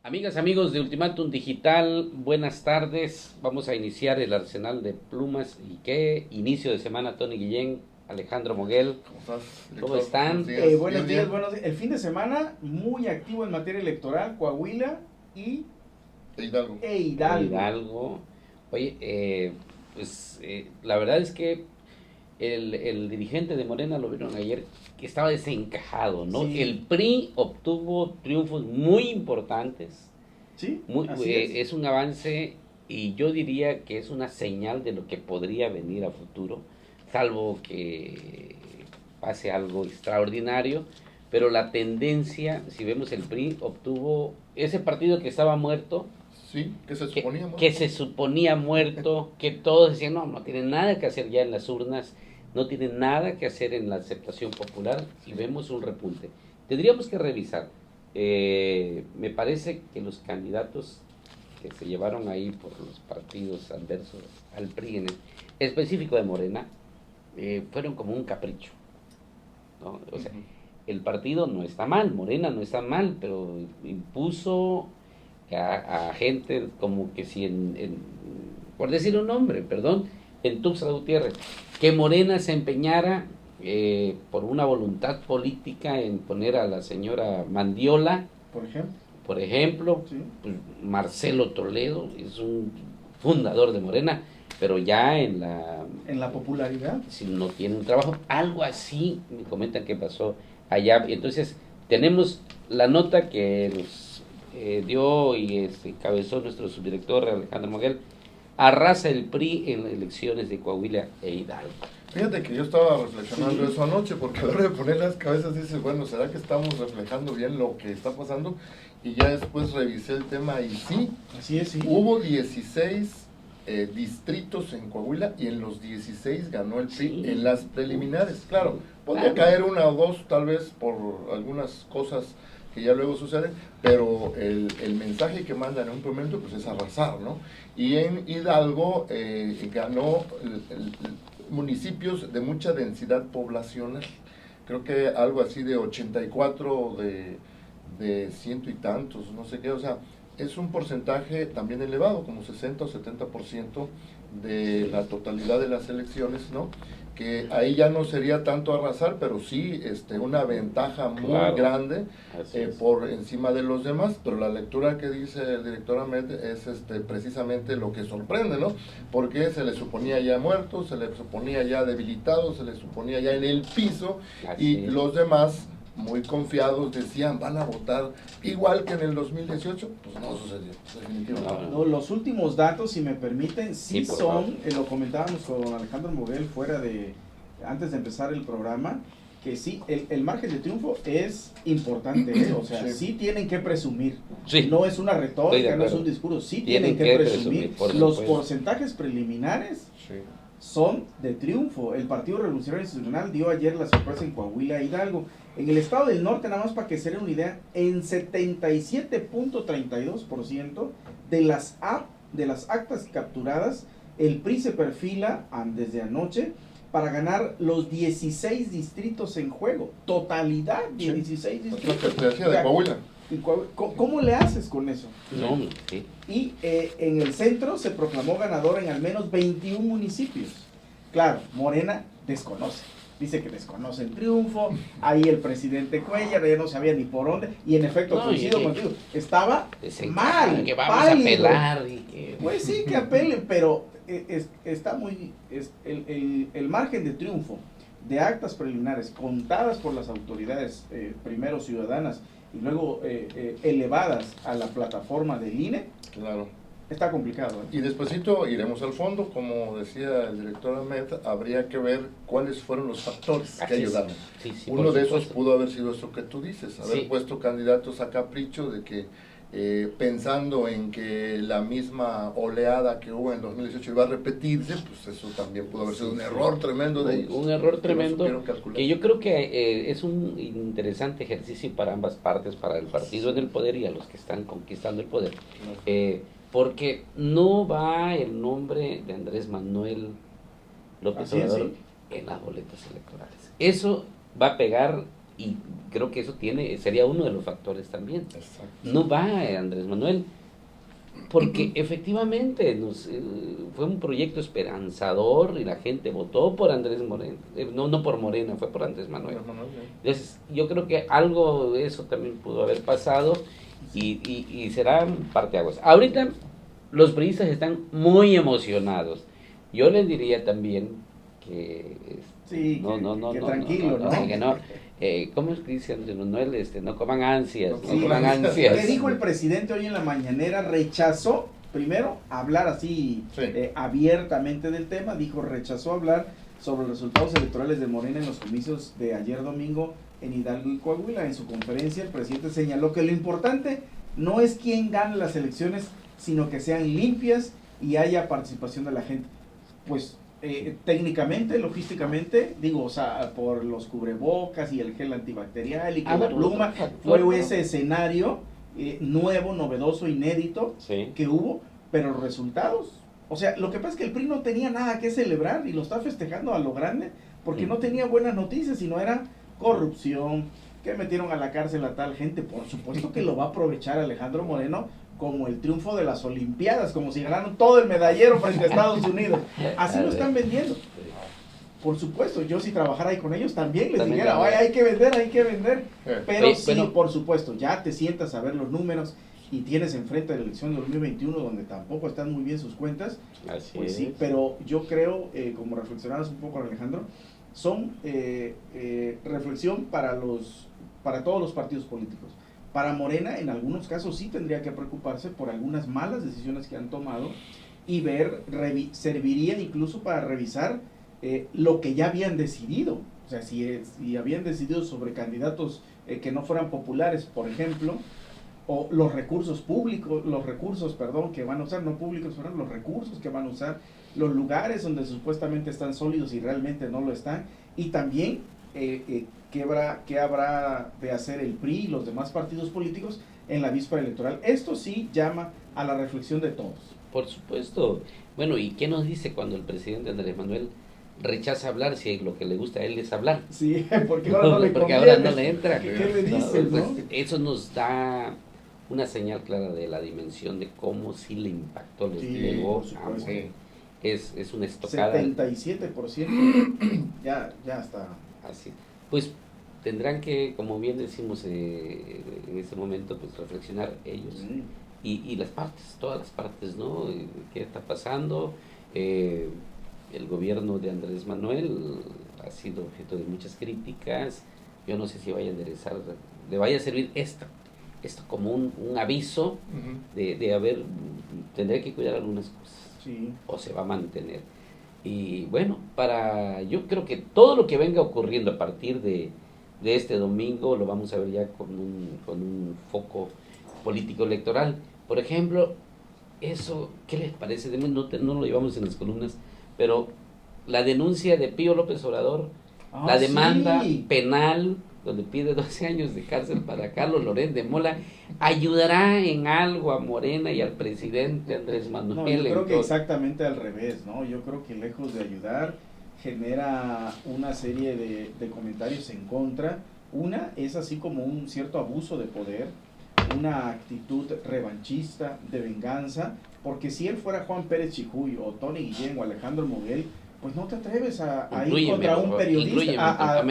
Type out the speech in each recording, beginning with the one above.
Amigas, amigos de Ultimátum Digital, buenas tardes. Vamos a iniciar el arsenal de plumas. ¿Y qué? Inicio de semana, Tony Guillén, Alejandro Moguel. ¿Cómo estás, director? ¿Cómo están? Buenos días, Buenos días. El fin de semana muy activo en materia electoral, Coahuila y Hidalgo. Hidalgo. Oye, la verdad es que el dirigente de Morena, lo vieron ayer, que estaba desencajado, ¿no? Sí. El PRI obtuvo triunfos muy importantes. Sí, Muy, así es. es un avance y yo diría que es una señal de lo que podría venir a futuro, salvo que pase algo extraordinario, pero la tendencia, si vemos el PRI, obtuvo ese partido que estaba muerto, Sí, que se suponía muerto. que se suponía muerto, que todos decían, no, no tienen nada que hacer ya en las urnas, no tienen nada que hacer en la aceptación popular, y vemos un repunte. Tendríamos que revisar. Me parece que los candidatos que se llevaron ahí por los partidos adversos al PRI, en específico de Morena, fueron como un capricho, ¿no? O sea, el partido no está mal, Morena no está mal, pero impuso a gente como que si por decir un nombre, perdón, en Tuxtla Gutiérrez, que Morena se empeñara por una voluntad política en poner a la señora Mandiola, por ejemplo. Sí. pues Marcelo Toledo es un fundador de Morena, pero ya en la popularidad, si no tiene un trabajo, algo así me comentan que pasó allá. Entonces tenemos la nota que nos dio y encabezó nuestro subdirector Alejandro Moguel: arrasa el PRI en las elecciones de Coahuila e Hidalgo. Fíjate que yo estaba reflexionando eso anoche, porque a la hora de poner las cabezas dices, bueno, ¿será que estamos reflejando bien lo que está pasando? Y ya después revisé el tema y sí, así es, sí. Hubo 16 distritos en Coahuila y en los 16 ganó el PRI en las preliminares. Claro, podría caer una o dos tal vez por algunas cosas que ya luego suceden, pero el mensaje que mandan en un momento pues es arrasar, ¿no? Y en Hidalgo ganó municipios de mucha densidad poblacional, creo que algo así de 84 de ciento y tantos, no sé qué, o sea, es un porcentaje también elevado, como 60 o 70% de la totalidad de las elecciones, ¿no? Que ahí ya no sería tanto arrasar, pero sí una ventaja muy grande por encima de los demás, pero la lectura que dice el director Ahmed es precisamente lo que sorprende, ¿no? Porque se le suponía ya muerto, se le suponía ya debilitado, se le suponía ya en el piso, y los demás muy confiados decían van a votar igual que en el 2018, pues no sucedió, definitivamente. No, los últimos datos, si me permiten, sí son, favor. lo comentábamos con Alejandro Moguel antes de empezar el programa, que sí, el margen de triunfo es importante, o sea, sí tienen que presumir, no es una retórica, no es un discurso, sí tienen que presumir, los porcentajes preliminares son de triunfo. El Partido Revolucionario Institucional dio ayer la sorpresa en Coahuila e Hidalgo. En el estado del norte, nada más para que se den una idea, en 77.32% de las actas capturadas, el PRI se perfila desde anoche para ganar los 16 distritos en juego. Totalidad de 16 distritos. Lo que te decía de Coahuila. ¿Cómo le haces con eso? No, sí. Y en el centro se proclamó ganador en al menos 21 municipios. Claro, Morena desconoce. Dice que desconoce el triunfo. Ahí el presidente Cuellar ya no sabía ni por dónde. Y en efecto, coincido contigo, estaba mal, que vamos pálido. a apelar. Y que... Pues sí, que apelen, pero está muy... el margen de triunfo de actas preliminares contadas por las autoridades, primero ciudadanas, y luego elevadas a la plataforma del INE, claro, está complicado, ¿eh? Y despuesito iremos al fondo, como decía el director Ahmed, habría que ver cuáles fueron los factores que ayudaron. Uno de esos pudo haber sido eso que tú dices, haber puesto candidatos a capricho de que pensando en que la misma oleada que hubo en 2018 iba a repetirse, pues eso también pudo haber sido un error tremendo de ellos. Un error tremendo que yo creo que es un interesante ejercicio para ambas partes, para el partido en el poder y a los que están conquistando el poder. Porque no va el nombre de Andrés Manuel López Obrador en las boletas electorales. Eso va a pegar Y creo que eso sería uno de los factores también. Exacto. No va Andrés Manuel, porque efectivamente fue un proyecto esperanzador y la gente votó por Andrés Moreno, no por Morena, fue por Andrés Manuel. Entonces yo creo que algo de eso también pudo haber pasado y será parteaguas. Ahorita los priistas están muy emocionados. Yo les diría también que tranquilo, ¿no? ¿Cómo es que dice Andrés Manuel? No coman ansias, no coman ansias. ¿Qué dijo el presidente hoy en la mañanera? Rechazó, primero, hablar así abiertamente del tema, rechazó hablar sobre los resultados electorales de Morena en los comicios de ayer domingo en Hidalgo y Coahuila. En su conferencia, el presidente señaló que lo importante no es quién gane las elecciones, sino que sean limpias y haya participación de la gente. Pues técnicamente, logísticamente, por los cubrebocas y el gel antibacterial y que la pluma, fue ese escenario nuevo, novedoso, inédito que hubo, pero los resultados, lo que pasa es que el PRI no tenía nada que celebrar y lo está festejando a lo grande, porque no tenía buenas noticias, sino era corrupción, que metieron a la cárcel a tal gente. Por supuesto que lo va a aprovechar Alejandro Moreno como el triunfo de las Olimpiadas, como si ganaron todo el medallero frente a Estados Unidos. Así lo están vendiendo. Por supuesto, yo si trabajara ahí con ellos también les dijera, hay que vender. Pero por supuesto, ya te sientas a ver los números y tienes enfrente a la elección de 2021, donde tampoco están muy bien sus cuentas. Sí, pero yo creo, como reflexionabas un poco, Alejandro, son reflexión para todos los partidos políticos. Para Morena, en algunos casos sí tendría que preocuparse por algunas malas decisiones que han tomado y serviría incluso para revisar lo que ya habían decidido. O sea, si habían decidido sobre candidatos que no fueran populares, por ejemplo, o los recursos que van a usar, no públicos, pero los recursos que van a usar, los lugares donde supuestamente están sólidos y realmente no lo están, y también qué habrá de hacer el PRI y los demás partidos políticos en la víspera electoral. Esto sí llama a la reflexión de todos. Por supuesto. Bueno, ¿y qué nos dice cuando el presidente Andrés Manuel rechaza hablar si lo que le gusta a él es hablar? Sí, porque ahora no le porque conviene. Ahora no le entra. ¿Qué le dices, no? Eso nos da una señal clara de la dimensión de cómo sí le impactó, les llegó es una estocada. 77% ya está. Así. Pues tendrán que, como bien decimos en este momento, pues reflexionar ellos y las partes, todas las partes, ¿no? ¿Qué está pasando? El gobierno de Andrés Manuel ha sido objeto de muchas críticas. Yo no sé si vaya a enderezar, le vaya a servir esto como un aviso tendrá que cuidar algunas cosas, o se va a mantener. Y bueno, yo creo que todo lo que venga ocurriendo a partir de este domingo lo vamos a ver ya con un foco político electoral. Por ejemplo, eso, ¿qué les parece? No lo llevamos en las columnas, pero la denuncia de Pío López Obrador, la demanda penal, donde pide 12 años de cárcel para Carlos Loret de Mola, ¿ayudará en algo a Morena y al presidente Andrés Manuel? No, yo creo que exactamente al revés, ¿no? Yo creo que lejos de ayudar, genera una serie de comentarios en contra. Una es así como un cierto abuso de poder, una actitud revanchista, de venganza, porque si él fuera Juan Pérez Chijuy o Tony Guillén o Alejandro Moguel, pues no te atreves a ir contra un periodista,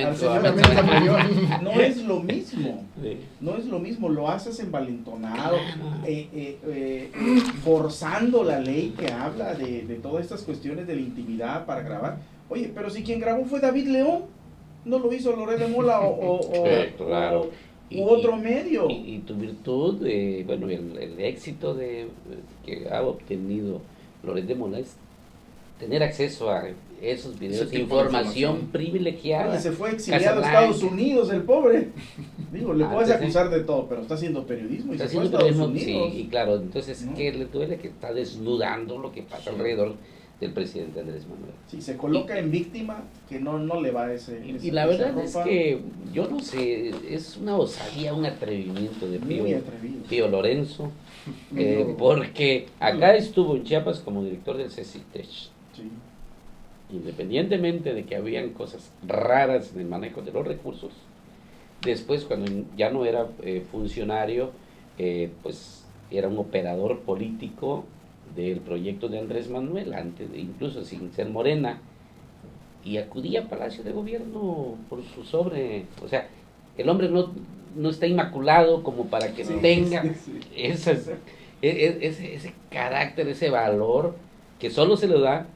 no es lo mismo, no es lo mismo, lo haces envalentonado, forzando la ley que habla de todas estas cuestiones de la intimidad para grabar. Oye, pero si quien grabó fue David León, no lo hizo Loret de Mola u otro medio. Y tu virtud, el éxito que ha obtenido Loret de Mola es tener acceso a esos videos, información privilegiada. Se fue exiliado a Estados Unidos, el pobre. Le puedes acusar de todo, pero está haciendo periodismo y se fue a Estados Unidos. Sí, y claro, entonces, ¿qué le duele? Que está desnudando lo que pasa alrededor del presidente Andrés Manuel. Sí, se coloca en víctima, que no le va ese y la verdad es que, yo no sé, es una osadía, un atrevimiento de Pío Lorenzo, porque acá estuvo en Chiapas como director del CECITEC. Sí. Independientemente de que habían cosas raras en el manejo de los recursos, después cuando ya no era funcionario, pues era un operador político del proyecto de Andrés Manuel, incluso sin ser Morena, y acudía a Palacio de Gobierno por su sobre, o sea, el hombre no está inmaculado como para que tenga ese carácter, ese valor que solo se le da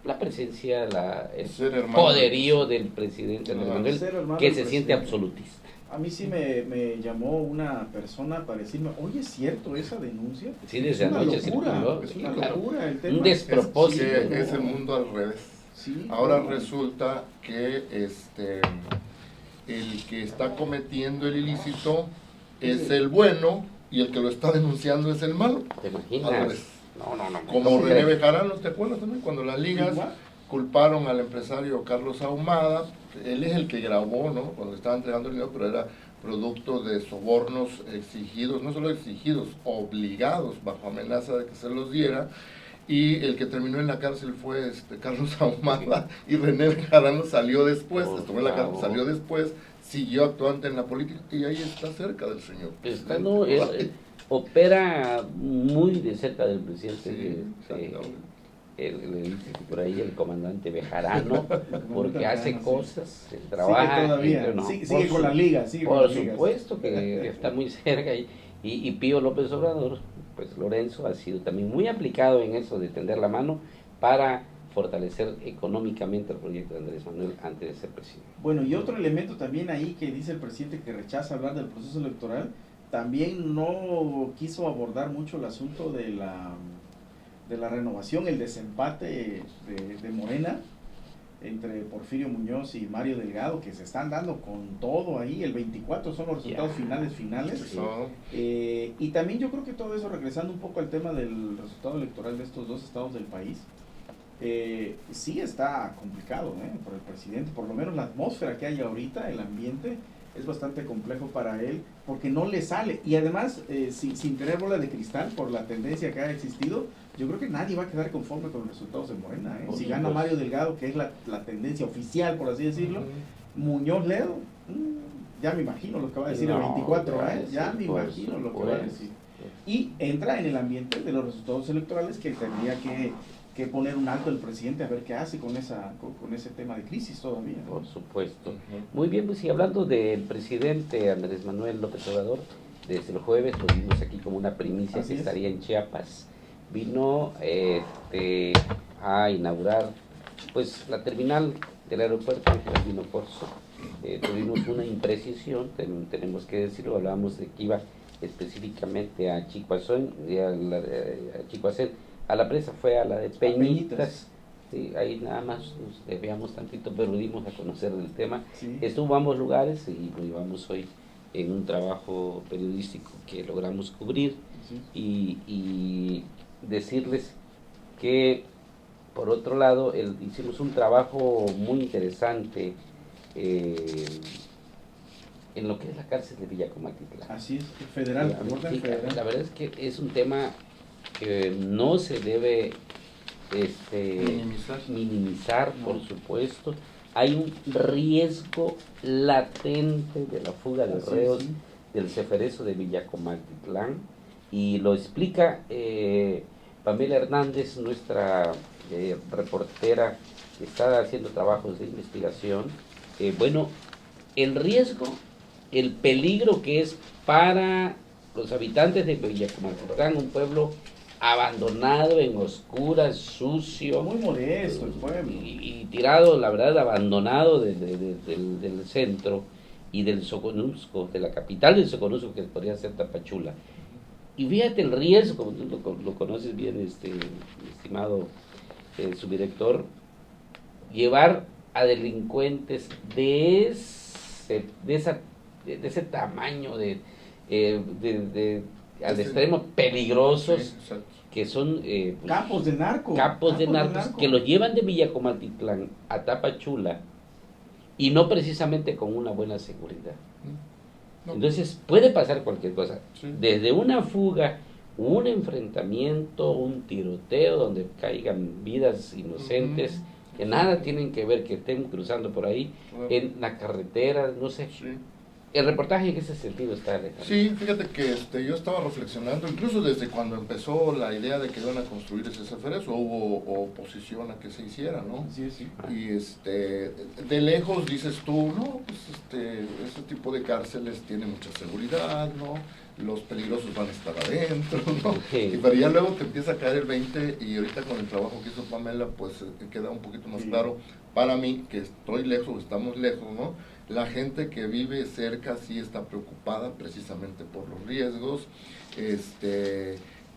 la presencia, el poderío del presidente Andrés Manuel, que se siente absolutista. A mí sí me llamó una persona para decirme, oye, ¿es cierto esa denuncia? Sí, desde anoche circuló. Es una locura el tema. Un despropósito. Es el mundo al revés. Sí, ahora resulta que el que está cometiendo el ilícito es el bueno y el que lo está denunciando es el malo. ¿Te imaginas? No. Como René Bejarano, ¿te acuerdas también? Cuando las ligas culparon al empresario Carlos Ahumada, él es el que grabó, ¿no? Cuando estaba entregando el dinero, pero era producto de sobornos exigidos, no solo exigidos, obligados bajo amenaza de que se los diera, y el que terminó en la cárcel fue Carlos Ahumada, y René Bejarano salió después, estuvo en la cárcel, salió después, siguió actuando en la política, y ahí está cerca del señor. Opera muy de cerca del presidente, por ahí el comandante Bejarano, porque hace cosas, trabaja. Sigue con la liga, por supuesto que está muy cerca, y Pío López Obrador, pues Lorenzo ha sido también muy aplicado en eso de tender la mano para fortalecer económicamente el proyecto de Andrés Manuel antes de ser presidente. Bueno, y otro elemento también ahí que dice el presidente que rechaza hablar del proceso electoral, también no quiso abordar mucho el asunto de la renovación, el desempate de Morena entre Porfirio Muñoz y Mario Delgado, que se están dando con todo ahí. El 24 son los resultados finales. Y también yo creo que todo eso, regresando un poco al tema del resultado electoral de estos dos estados del país, sí está complicado por el presidente, por lo menos la atmósfera que hay ahorita, el ambiente es bastante complejo para él, porque no le sale, y además sin tener bola de cristal por la tendencia que ha existido, yo creo que nadie va a quedar conforme con los resultados de Morena. Si gana Mario Delgado, que es la tendencia oficial, por así decirlo, Muñoz Ledo, ya me imagino lo que va a decir el 24, ya me imagino lo que va a decir. Y entra en el ambiente de los resultados electorales, que tendría que poner un alto el presidente a ver qué hace con ese tema de crisis todavía. Por supuesto. Muy bien, pues y hablando del presidente Andrés Manuel López Obrador, desde el jueves lo vimos aquí como una primicia. Así que estaría en Chiapas. Vino a inaugurar pues la terminal del aeropuerto de Vino Corso. Tuvimos una imprecisión, tenemos que decirlo, hablábamos de que iba específicamente a Chicoacén, a la presa fue a la de Peñitas. Sí, ahí nada más nos desviamos tantito, pero dimos a conocer del tema. Sí. Estuvo en ambos lugares y lo llevamos hoy en un trabajo periodístico que logramos cubrir. Sí. Y decirles que, por otro lado, hicimos un trabajo muy interesante en lo que es la cárcel de Villacomaltitlán. Así es, federal. Sí, federal. La verdad es que es un tema que no se debe minimizar, por supuesto. Hay un riesgo latente de la fuga de reos del ceferezo de Villacomaltitlán, y lo explica Pamela Hernández, nuestra reportera que está haciendo trabajos de investigación. Bueno, el riesgo, el peligro que es para los habitantes de Villacomaltitlán, un pueblo abandonado, en oscuras, sucio, muy modesto el pueblo, y tirado, la verdad, abandonado del centro y del Soconusco, de la capital del Soconusco, que podría ser Tapachula. Y fíjate el riesgo, tú lo conoces bien, estimado subdirector, llevar a delincuentes de ese tamaño, al extremo peligrosos, que son capos de narcos, que los llevan de Villacomaltitlán a Tapachula, y no precisamente con una buena seguridad. No. Entonces puede pasar cualquier cosa, desde una fuga, un enfrentamiento, un tiroteo donde caigan vidas inocentes, que nada tienen que ver, que estén cruzando por ahí, en la carretera, no sé. Sí. El reportaje en ese sentido está alejado. Sí, fíjate que yo estaba reflexionando, incluso desde cuando empezó la idea de que iban a construir ese Ceferezo, hubo oposición a que se hiciera, ¿no? Sí, sí. Y de lejos dices tú, no, pues ese tipo de cárceles tiene mucha seguridad, ¿no? Los peligrosos van a estar adentro, ¿no? Sí. Pero ya luego te empieza a caer el 20 y ahorita con el trabajo que hizo Pamela, pues queda un poquito más claro para mí, que estoy lejos, estamos lejos, ¿no? La gente que vive cerca sí está preocupada precisamente por los riesgos.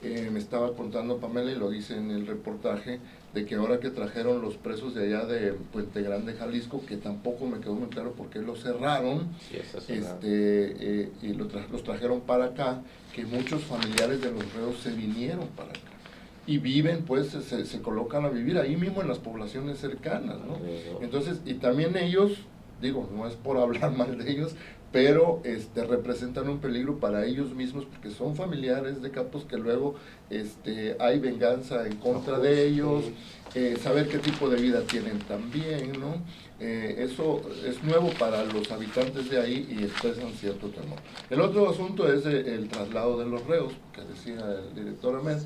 Me estaba contando Pamela, y lo dice en el reportaje, de que ahora que trajeron los presos de allá de Puente Grande, Jalisco, que tampoco me quedó muy claro por qué los cerraron, y los trajeron para acá, que muchos familiares de los reos se vinieron para acá y viven, pues se colocan a vivir ahí mismo en las poblaciones cercanas, ¿no? Entonces, y también ellos, digo, no es por hablar mal de ellos, pero representan un peligro para ellos mismos, porque son familiares de capos que luego hay venganza en contra de ellos, saber qué tipo de vida tienen también, ¿no? Eso es nuevo para los habitantes de ahí y expresan cierto temor. El otro asunto es el traslado de los reos, que decía el director Ahmed.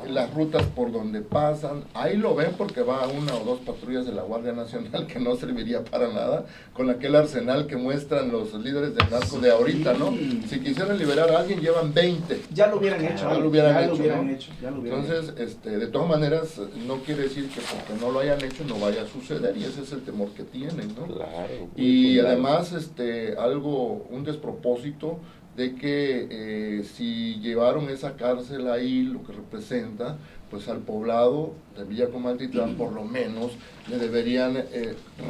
Las rutas por donde pasan, ahí lo ven porque va una o dos patrullas de la Guardia Nacional, que no serviría para nada, con aquel arsenal que muestran los líderes del narco de ahorita, ¿no? Si quisieran liberar a alguien, llevan 20. Ya lo hubieran hecho. Ya lo hubieran hecho. Entonces, de todas maneras, no quiere decir que porque no lo hayan hecho no vaya a suceder, y ese es el temor que tienen, ¿no? Claro. Y además, un despropósito de que si llevaron esa cárcel ahí, lo que representa, pues al poblado de Villa Comaltitlán por lo menos le deberían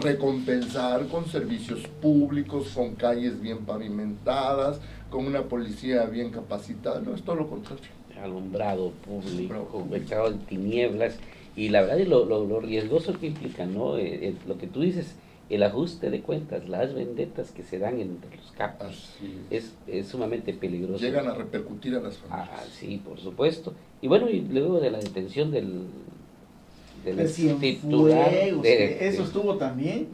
recompensar con servicios públicos, con calles bien pavimentadas, con una policía bien capacitada. No, es todo lo contrario. Alumbrado público, echado en tinieblas, y la verdad es lo riesgoso que implica, ¿no? Lo que tú dices, el ajuste de cuentas, las vendetas que se dan entre los capos, es sumamente peligroso. Llegan a repercutir a las familias. Sí, por supuesto. Y bueno, y luego de la detención del titular, eso estuvo también,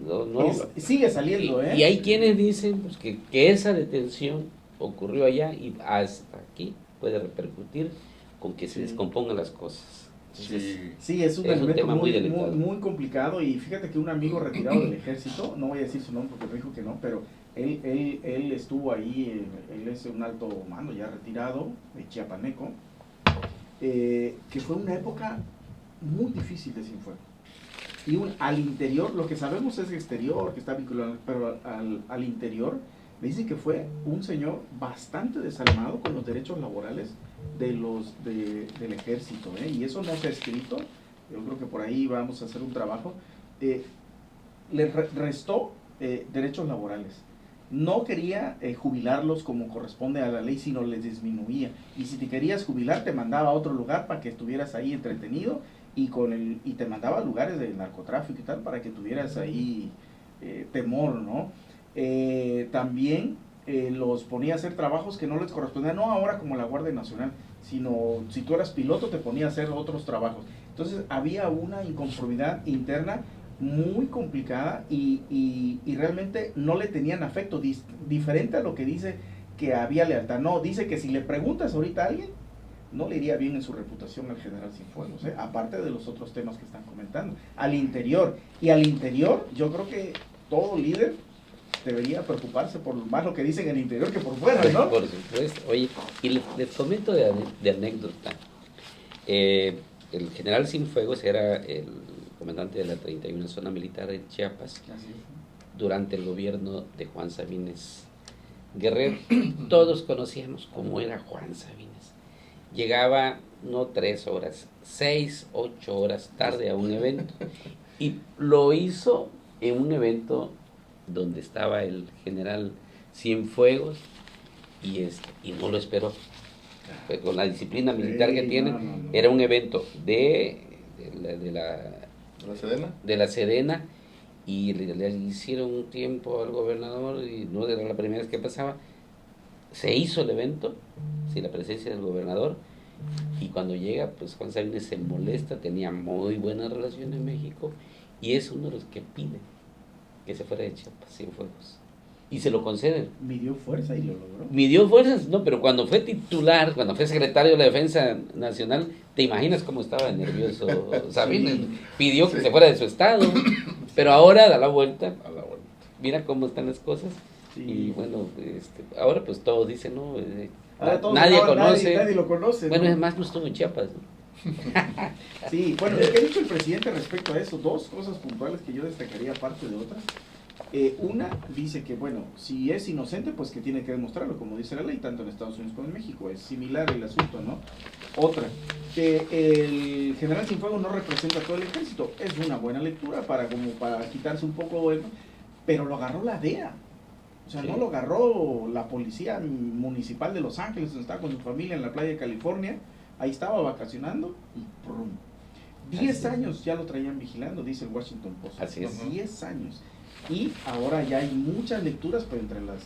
sigue saliendo, y hay quienes dicen pues, que esa detención ocurrió allá y hasta aquí puede repercutir con que se descompongan las cosas. Sí, es un elemento muy complicado. Y fíjate que un amigo retirado del ejército, no voy a decir su nombre porque me dijo que no, pero él estuvo ahí, él es un alto mando ya retirado, chiapaneco, que fue una época muy difícil de Cienfuegos. Y al interior, lo que sabemos es exterior, que está vinculado, pero al interior, me dicen que fue un señor bastante desalmado con los derechos laborales del ejército, y eso no se ha escrito. Yo creo que por ahí vamos a hacer un trabajo. Le restó derechos laborales. No quería jubilarlos como corresponde a la ley, sino les disminuía. Y si te querías jubilar, te mandaba a otro lugar para que estuvieras ahí entretenido, y te mandaba a lugares de narcotráfico y tal, para que tuvieras ahí temor, ¿no? También los ponía a hacer trabajos que no les correspondían, no ahora como la Guardia Nacional, sino si tú eras piloto te ponía a hacer otros trabajos. Entonces había una inconformidad interna muy complicada, y realmente no le tenían afecto, diferente a lo que dice que había lealtad. No, dice que si le preguntas ahorita a alguien, no le iría bien en su reputación al general Cienfuegos, aparte de los otros temas que están comentando. Al interior yo creo que todo líder debería preocuparse por más lo que dicen en el interior que por fuera, ¿no? Por supuesto. Oye, y les comento de anécdota. El general Cienfuegos era el comandante de la 31 Zona Militar de Chiapas durante el gobierno de Juan Sabines Guerrero. Todos conocíamos cómo era Juan Sabines. Llegaba no 3 horas, 6, 8 horas tarde a un evento, y lo hizo en un evento donde estaba el general Cienfuegos, y no lo esperó. Pues con la disciplina militar que tiene, era un evento de la Sedena, y le hicieron un tiempo al gobernador, y no era la primera vez que pasaba. Se hizo el evento sin la presencia del gobernador, Y cuando llega, pues Juan Sabines se molesta, tenía muy buena relación en México, y es uno de los que pide que se fuera de Chiapas, Cienfuegos. Y se lo conceden. Midió fuerza y lo logró. Midió fuerzas, no, pero cuando fue titular, cuando fue secretario de la Defensa Nacional, ¿te imaginas cómo estaba de nervioso Sabines? Sí. Pidió que se fuera de su estado, pero ahora da la vuelta. Mira cómo están las cosas. Sí. Y bueno, ahora pues todos dicen, ¿no? Nadie conoce. Nadie lo conoce. Bueno, es más, no estuvo en Chiapas, ¿no? Sí, bueno, ¿qué ha dicho el presidente respecto a eso? Dos cosas puntuales que yo destacaría aparte de otras. Una, dice que, bueno, si es inocente, pues que tiene que demostrarlo, como dice la ley, tanto en Estados Unidos como en México. Es similar el asunto, ¿no? Otra, que el general Cienfuegos no representa a todo el ejército. Es una buena lectura para quitarse un poco, pero lo agarró la DEA. O sea, sí. No lo agarró la policía municipal de Los Ángeles, donde estaba con su familia en la playa de California. Ahí estaba vacacionando y ¡prum! 10 años ya lo traían vigilando, dice el Washington Post. Así es. 10 años. Y ahora ya hay muchas lecturas, pero entre las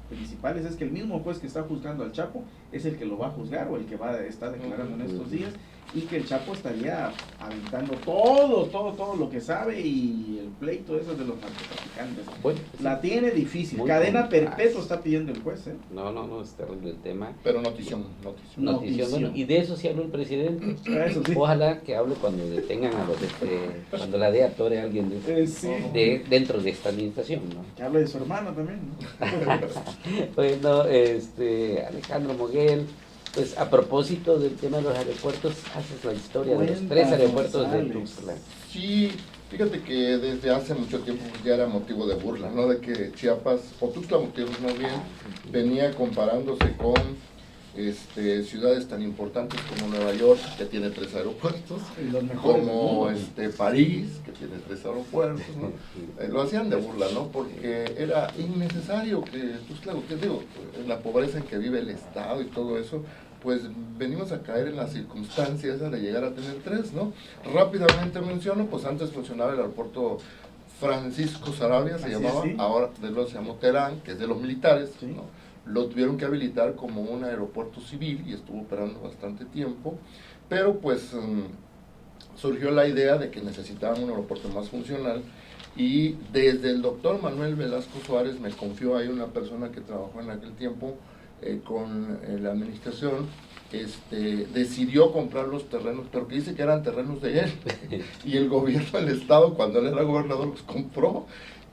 principales es que el mismo juez que está juzgando al Chapo es el que lo va a juzgar o el que está declarando en estos días, y que el Chapo estaría aventando todo lo que sabe, y el pleito eso de los narcotraficantes. Bueno, la tiene difícil. Cadena perpetua está pidiendo el juez, ¿eh? No, es terrible el tema. Pero notición. Bueno, y de eso sí habló el presidente. Eso sí. Ojalá que hable cuando detengan a los cuando la DEA atore a alguien dentro de esta administración, ¿no? Que hable de su hermano también, ¿no? Bueno, Alejandro Moguel, pues a propósito del tema de los aeropuertos, haces la historia de los 3 aeropuertos de Tuxtla. Sí, fíjate que desde hace mucho tiempo ya era motivo de burla, ¿no? De que Chiapas, o Tuxtla Gutiérrez más bien, venía comparándose con ciudades tan importantes como Nueva York, que tiene 3 aeropuertos, como París, que tiene 3 aeropuertos, ¿no? Lo hacían de burla, ¿no? Porque era innecesario que Tuxtla Gutiérrez, en la pobreza en que vive el Estado y todo eso, pues venimos a caer en las circunstancias de llegar a tener 3, ¿no? Rápidamente menciono, pues antes funcionaba el aeropuerto Francisco Saravia, se llamaba, sí. Ahora de luego se llamó Terán, que es de los militares, sí. ¿no? Lo tuvieron que habilitar como un aeropuerto civil y estuvo operando bastante tiempo, pero pues surgió la idea de que necesitaban un aeropuerto más funcional, y desde el doctor Manuel Velasco Suárez me confió ahí una persona que trabajó en aquel tiempo con la administración, decidió comprar los terrenos, pero que dice que eran terrenos de él, y el gobierno del estado, cuando él era gobernador, los compró.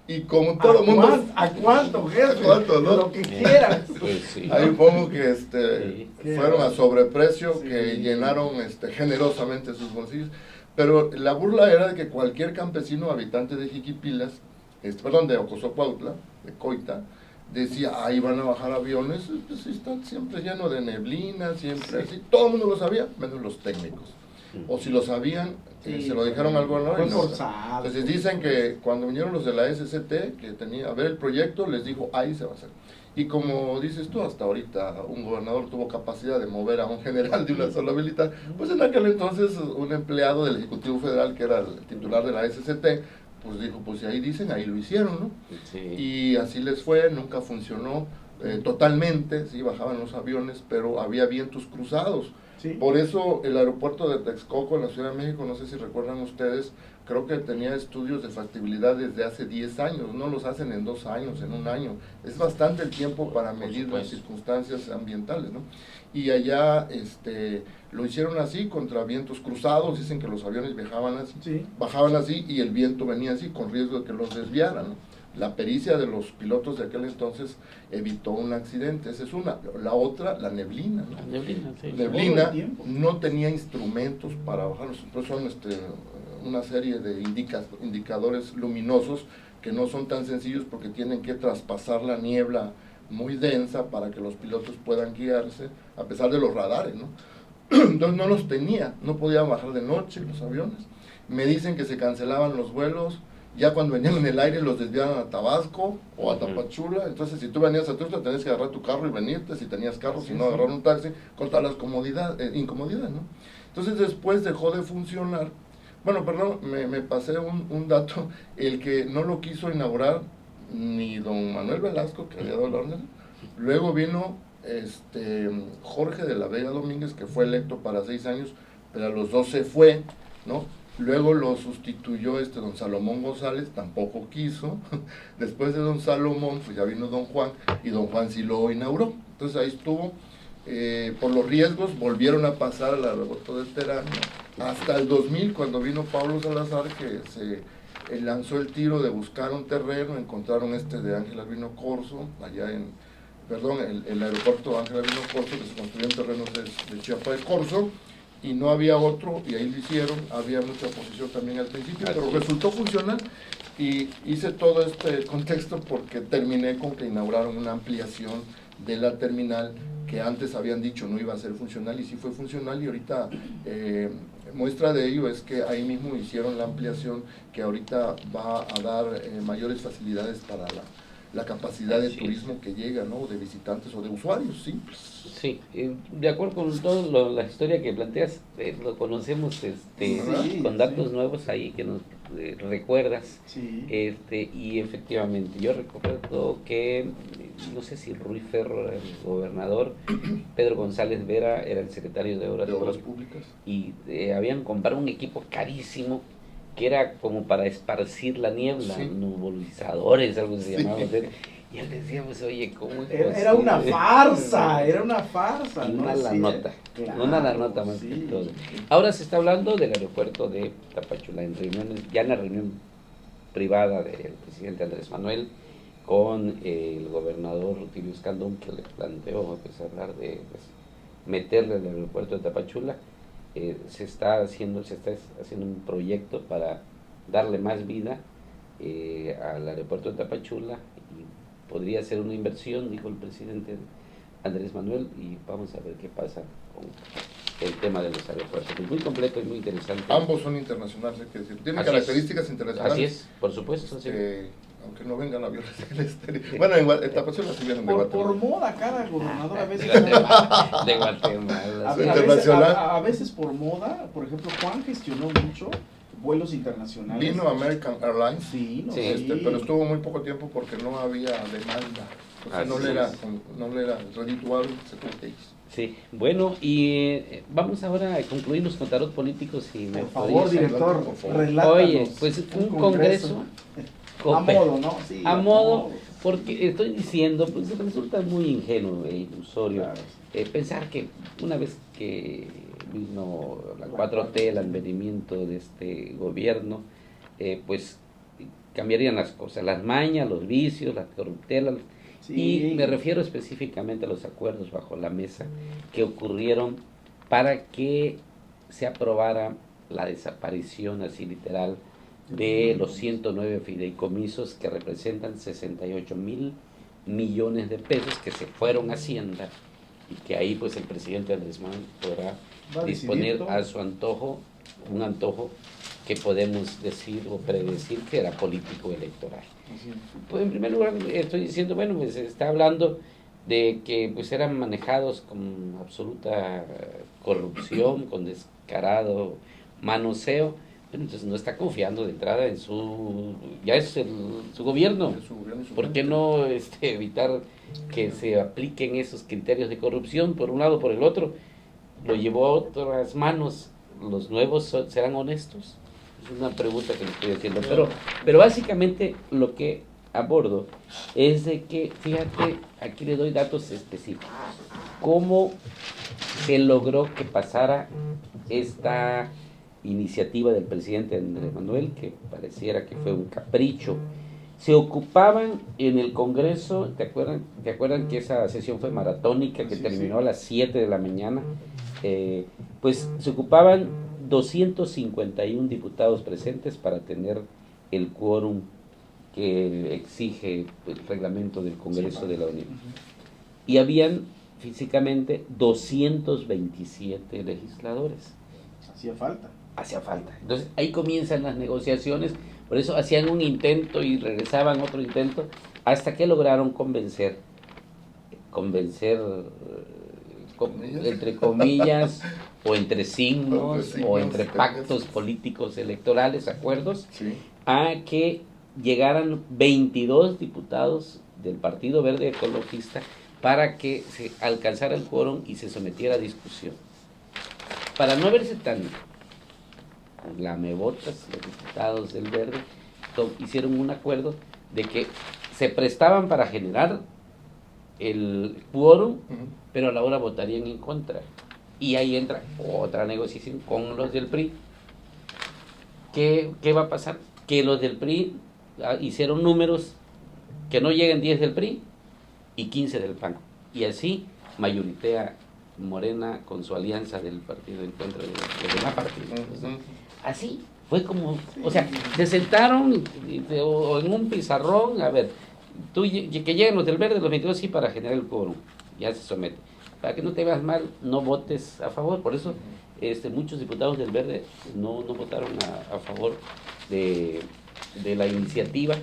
Y como todo el mundo... ¿A cuánto, jefe? ¿A cuánto, no? Lo que quieras. Pues sí. Ahí pongo que fueron a sobreprecio, sí. Que llenaron generosamente sus bolsillos. Pero la burla era de que cualquier campesino habitante de Jiquipilas, de Ocosocuautla, de Coita, decía, ahí van a bajar aviones, pues están siempre lleno de neblina, siempre así. Todo el mundo lo sabía, menos los técnicos. O si lo sabían, se lo dijeron al gobernador. Entonces dicen que cuando vinieron los de la SCT, que tenía a ver el proyecto, les dijo, ahí se va a hacer. Y como dices tú, hasta ahorita un gobernador tuvo capacidad de mover a un general de una sola militar, pues en aquel entonces un empleado del Ejecutivo Federal, que era el titular de la SCT, pues dijo, pues si ahí dicen, ahí lo hicieron, ¿no? Sí. Y así les fue, nunca funcionó totalmente, sí, bajaban los aviones, pero había vientos cruzados. Sí. Por eso el aeropuerto de Texcoco en la Ciudad de México, no sé si recuerdan ustedes, creo que tenía estudios de factibilidad desde hace 10 años, no los hacen en 2 años, en 1 año. Es bastante el tiempo para medir las circunstancias ambientales, ¿no? Y allá lo hicieron así, contra vientos cruzados, dicen que los aviones viajaban así, sí. Bajaban así y el viento venía así, con riesgo de que los desviaran, ¿no? La pericia de los pilotos de aquel entonces evitó un accidente, esa es una. La otra, la neblina, ¿no? La neblina, sí. Neblina no tenía instrumentos para bajarlos, son una serie de indicadores luminosos que no son tan sencillos porque tienen que traspasar la niebla muy densa para que los pilotos puedan guiarse, a pesar de los radares, ¿no? Entonces no los tenía, no podían bajar de noche los aviones. Me dicen que se cancelaban los vuelos. Ya cuando venían en el aire los desviaban a Tabasco o a Tapachula, entonces si tú venías a Tuxtla tenías que agarrar tu carro y venirte, si tenías carro, si no agarrar un taxi, con todas las incomodidades, ¿no? Entonces después dejó de funcionar. Bueno, perdón, me pasé un dato, el que no lo quiso inaugurar ni don Manuel Velasco, que había dado la orden, luego vino Jorge de la Vega Domínguez, que fue electo para 6 años, pero a los 2 se fue, ¿no? Luego lo sustituyó don Salomón González, tampoco quiso. Después de don Salomón, pues ya vino don Juan, y don Juan sí lo inauguró. Entonces ahí estuvo. Por los riesgos volvieron a pasar al aeropuerto de Terán hasta el 2000, cuando vino Pablo Salazar, que se lanzó el tiro de buscar un terreno. Encontraron de Ángel Albino Corzo, allá en, el aeropuerto Ángel Albino Corzo, que se construyó en terrenos de Chiapa de Corzo, y no había otro, y ahí lo hicieron. Había mucha oposición también al principio, pero resultó funcional, y hice todo este contexto porque terminé con que inauguraron una ampliación de la terminal, que antes habían dicho no iba a ser funcional, y sí fue funcional. Y ahorita muestra de ello es que ahí mismo hicieron la ampliación, que ahorita va a dar mayores facilidades para la capacidad de turismo que llega, ¿no? De visitantes o de usuarios simples. Sí, de acuerdo con toda la historia que planteas, lo conocemos con datos nuevos ahí que nos recuerdas. Sí. Y efectivamente, yo recuerdo que, no sé si Ruy Ferro era el gobernador, Pedro González Vera era el secretario de Obras Públicas, y habían comprado un equipo carísimo que era como para esparcir la niebla, nebulizadores, algo se llamaba. Y él decía, pues, oye, ¿cómo es posible? Era una farsa, era una farsa. Y una la nota, claro, una la nota más que todo. Ahora se está hablando del aeropuerto de Tapachula, ya en la reunión privada del presidente Andrés Manuel con el gobernador Rutilio Escandón, que le planteó hablar de meterle al aeropuerto de Tapachula. Se está haciendo un proyecto para darle más vida al aeropuerto de Tapachula, y podría ser una inversión, dijo el presidente Andrés Manuel, y vamos a ver qué pasa con el tema de los aeropuertos. Es muy completo y muy interesante. Ambos son internacionales, hay que decir. Tienen características internacionales. Así es, por supuesto. Sí. Aunque no vengan aviones del exterior. Bueno, en Tapachula sí vienen de Guatemala. Por moda, cada gobernador a veces. De Guatemala. A veces por moda. Por ejemplo, Juan gestionó mucho vuelos internacionales. Vino American Airlines. Sí, pero estuvo muy poco tiempo porque no había demanda. Entonces no le era redituable, se tuvo que ir. Sí, bueno, y vamos ahora a concluir los tarot políticos. Por favor, director, relátanos. Oye, pues un congreso a modo, ¿no? Sí, a modo, porque estoy diciendo, pues resulta muy ingenuo e ilusorio, claro, pensar que una vez que vino la 4T, el advenimiento de este gobierno, pues cambiarían las cosas, las mañas, los vicios, las corruptelas. Sí. Y me refiero específicamente a los acuerdos bajo la mesa que ocurrieron para que se aprobara la desaparición, así literal, de los 109 fideicomisos que representan 68,000 millones de pesos que se fueron a Hacienda, y que ahí pues el presidente Andrés Manuel podrá disponer a su antojo, un antojo que podemos decir o predecir que era político electoral. Pues en primer lugar estoy diciendo, bueno, pues se está hablando de que pues eran manejados con absoluta corrupción, con descarado manoseo. Bueno, entonces no está confiando de entrada en su gobierno. ¿Por qué no evitar que se apliquen esos criterios de corrupción por un lado, por el otro? Lo llevó a otras manos. ¿Los nuevos serán honestos? Es una pregunta que le estoy haciendo. Pero básicamente lo que abordo es de que, fíjate, aquí le doy datos específicos. ¿Cómo se logró que pasara esta iniciativa del presidente Andrés Manuel, que pareciera que fue un capricho? Se ocupaban en el Congreso, ¿te acuerdan que esa sesión fue maratónica, que terminó a las 7 de la mañana? Pues se ocupaban 251 diputados presentes para tener el quórum que exige el reglamento del Congreso de la Unión. Y habían físicamente 227 legisladores. Hacía falta. Entonces ahí comienzan las negociaciones, por eso hacían un intento y regresaban otro intento, hasta que lograron convencer entre comillas, o entre signos, o entre pactos políticos electorales, acuerdos, sí, a que llegaran 22 diputados del Partido Verde Ecologista para que se alcanzara el quórum y se sometiera a discusión. Para no verse tan lamebotas, los diputados del Verde hicieron un acuerdo de que se prestaban para generar el quórum, pero a la hora votarían en contra. Y ahí entra otra negociación con los del PRI. ¿Qué va a pasar? Que los del PRI hicieron números que no lleguen 10 del PRI y 15 del PAN. Y así mayoritea Morena con su alianza del partido en contra de los demás partidos. Así fue como, o sea, se sentaron o en un pizarrón, a ver, que lleguen los del Verde, los 22 sí, para generar el quórum, ya se somete. Para que no te veas mal, no votes a favor. Por eso muchos diputados del Verde no votaron a favor de la iniciativa,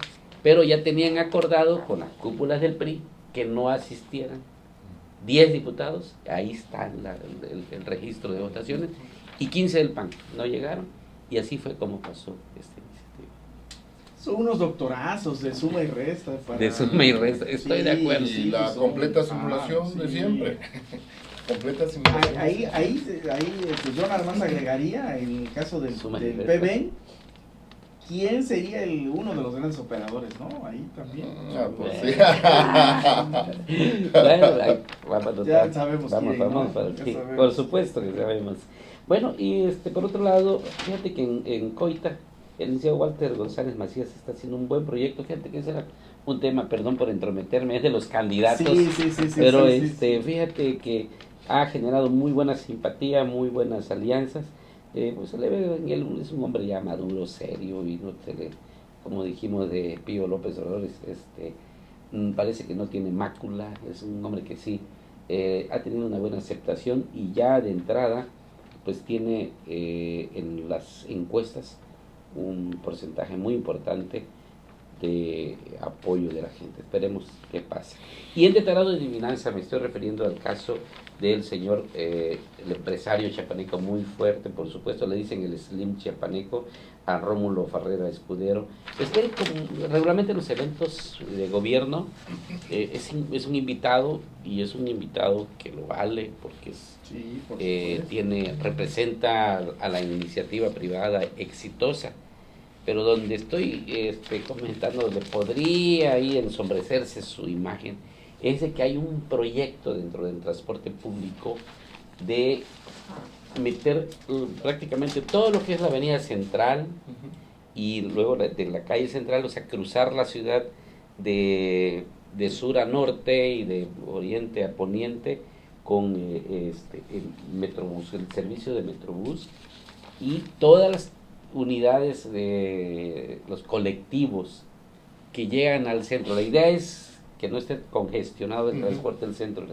pero ya tenían acordado con las cúpulas del PRI que no asistieran 10 diputados, ahí está el registro de votaciones, y 15 del PAN, no llegaron, y así fue como pasó esta iniciativa. Son unos doctorazos de suma y resta. De suma y resta, estoy de acuerdo. Y la completa simulación de siempre. Completa simulación. Ahí pues yo nada más agregaría, en el caso del PBN, ¿quién sería uno de los grandes operadores, no? Ahí también. Pues sí. Bueno, ya sabemos quién, vamos, ¿no? Por supuesto que sabemos. Bueno, y por otro lado, fíjate que en Coita, el licenciado Walter González Macías está haciendo un buen proyecto. Fíjate que ese era un tema, perdón por entrometerme, es de los candidatos. Sí, pero fíjate que ha generado muy buena simpatía, muy buenas alianzas. Pues se le ve en él, es un hombre ya maduro, serio, y no como dijimos de Pío López Obrador, parece que no tiene mácula, es un hombre que sí ha tenido una buena aceptación, y ya de entrada pues tiene en las encuestas un porcentaje muy importante de apoyo de la gente. Esperemos qué pasa. Y en declarado de adivinanza me estoy refiriendo al caso del señor, el empresario chiapaneco muy fuerte, por supuesto, le dicen el Slim chiapaneco, a Rómulo Farrera Escudero. Regularmente en los eventos de gobierno es un invitado, y es un invitado que lo vale, porque representa a la iniciativa privada exitosa. Pero donde estoy comentando, donde podría ahí ensombrecerse su imagen, es de que hay un proyecto dentro del transporte público de meter prácticamente todo lo que es la avenida central y luego de la calle central, o sea, cruzar la ciudad de sur a norte y de oriente a poniente con el Metrobús, el servicio de Metrobús, y todas las unidades de los colectivos que llegan al centro. La idea es que no esté congestionado el transporte del centro.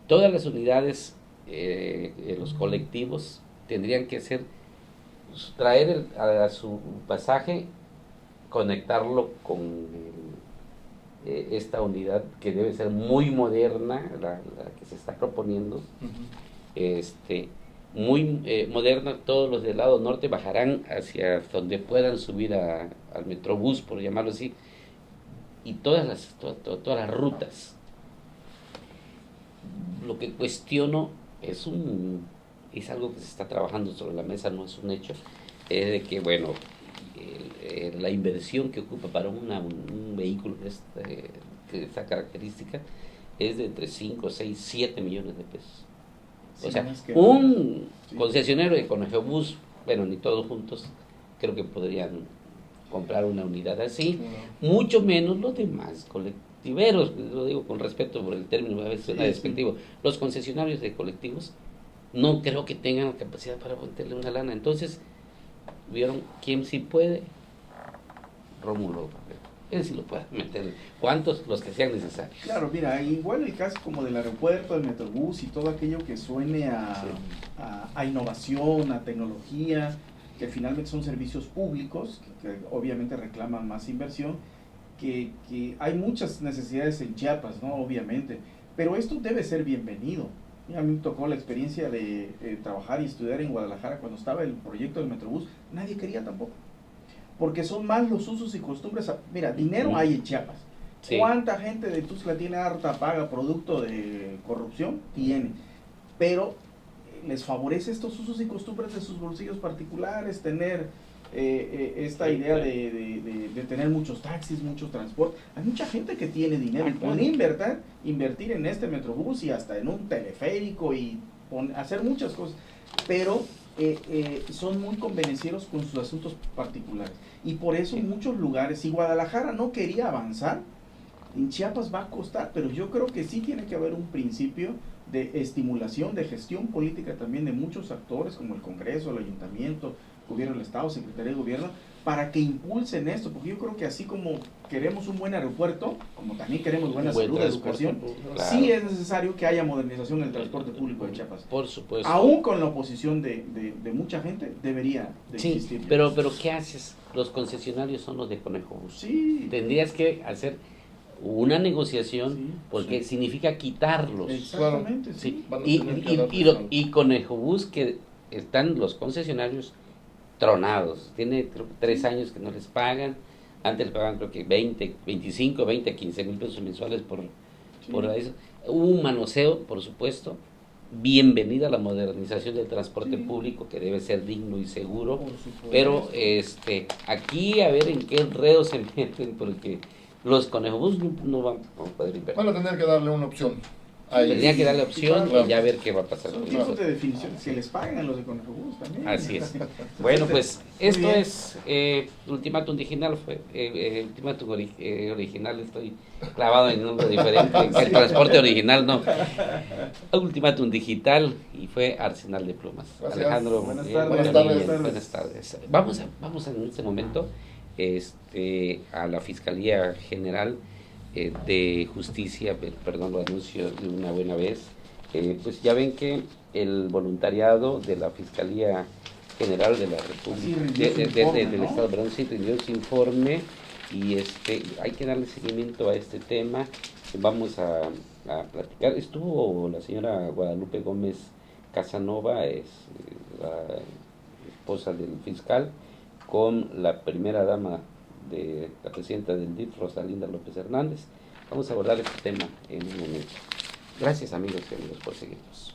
Todas las unidades, los colectivos, tendrían que traer a su pasaje, conectarlo con esta unidad que debe ser muy moderna, la que se está proponiendo, muy moderna. Todos los del lado norte bajarán hacia donde puedan subir al Metrobús, por llamarlo así, y todas las rutas. Lo que cuestiono es algo que se está trabajando sobre la mesa, no es un hecho, es de que, bueno, la inversión que ocupa para un vehículo de esta característica es de entre 5, 6, 7 millones de pesos. O sea, un concesionario de Conejobús, bueno, ni todos juntos, creo que podrían comprar una unidad así, mucho menos los demás colectiveros, lo digo con respeto por el término, a veces suena despectivo. Los concesionarios de colectivos no creo que tengan la capacidad para meterle una lana. Entonces, ¿vieron quién sí puede? Rómulo, él sí lo puede meter. ¿Cuántos? Los que sean necesarios. Claro, mira, igual el caso como del aeropuerto, del Metrobús y todo aquello que suene a innovación, a tecnología, que finalmente son servicios públicos, que obviamente reclaman más inversión, que hay muchas necesidades en Chiapas, ¿no? Obviamente, pero esto debe ser bienvenido. A mí me tocó la experiencia de trabajar y estudiar en Guadalajara cuando estaba el proyecto del Metrobús. Nadie quería tampoco, porque son más los usos y costumbres. Mira, dinero hay en Chiapas, Sí. ¿Cuánta gente de Tuxtla tiene harta paga producto de corrupción? Tiene. Pero les favorece estos usos y costumbres de sus bolsillos particulares, tener esta idea de tener muchos taxis, mucho transporte. Hay mucha gente que tiene dinero y puede invertir en este Metrobús y hasta en un teleférico y hacer muchas cosas, pero son muy convenencieros con sus asuntos particulares. Y por eso en muchos lugares, si Guadalajara no quería avanzar, en Chiapas va a costar, pero yo creo que sí tiene que haber un principio de estimulación, de gestión política también de muchos actores como el Congreso, el Ayuntamiento, Gobierno del Estado, Secretaría de Gobierno, para que impulsen esto, porque yo creo que así como queremos un buen aeropuerto, como también queremos buena salud, educación, claro, sí es necesario que haya modernización del transporte público de Chiapas. Por supuesto. Aún con la oposición de mucha gente, debería de existir. Pero ¿qué haces? Los concesionarios son los de Conejo Bus. Sí. Tendrías que hacer una negociación, sí, porque sí, significa quitarlos. Exactamente, sí. Sí. Y Conejo Bus, que están los concesionarios tronados, tiene creo, 3 años que no les pagan, antes les pagaban creo que 25, 20, 15 mil pesos mensuales por eso. Hubo un manoseo, por supuesto. Bienvenida a la modernización del transporte público, que debe ser digno y seguro, pero aquí a ver en qué enredo se meten, porque los Conejobús no van a poder invertir. Van a tener que darle una opción. Tendría que darle opción y ya ver qué va a pasar. Son tipos de definiciones que les pagan a los de Conejobús también. Así es. Bueno, pues esto es Ultimátum Digital. Ultimátum original, estoy clavado en uno diferente. El transporte original no. Ultimátum Digital, y fue Arsenal de Plumas. Gracias. Alejandro, buenas tardes. Buenas tardes. Vamos en este momento a la Fiscalía General de Justicia, perdón, lo anuncio de una buena vez. Pues ya ven que el voluntariado de la Fiscalía General de la República del Estado, perdón, sí rindió su informe, y hay que darle seguimiento a este tema. Vamos a platicar. Estuvo la señora Guadalupe Gómez Casanova, es la esposa del fiscal, con la primera dama de la presidenta del DIF, Rosalinda López Hernández. Vamos a abordar este tema en un momento. Gracias, amigos y amigas, por seguirnos.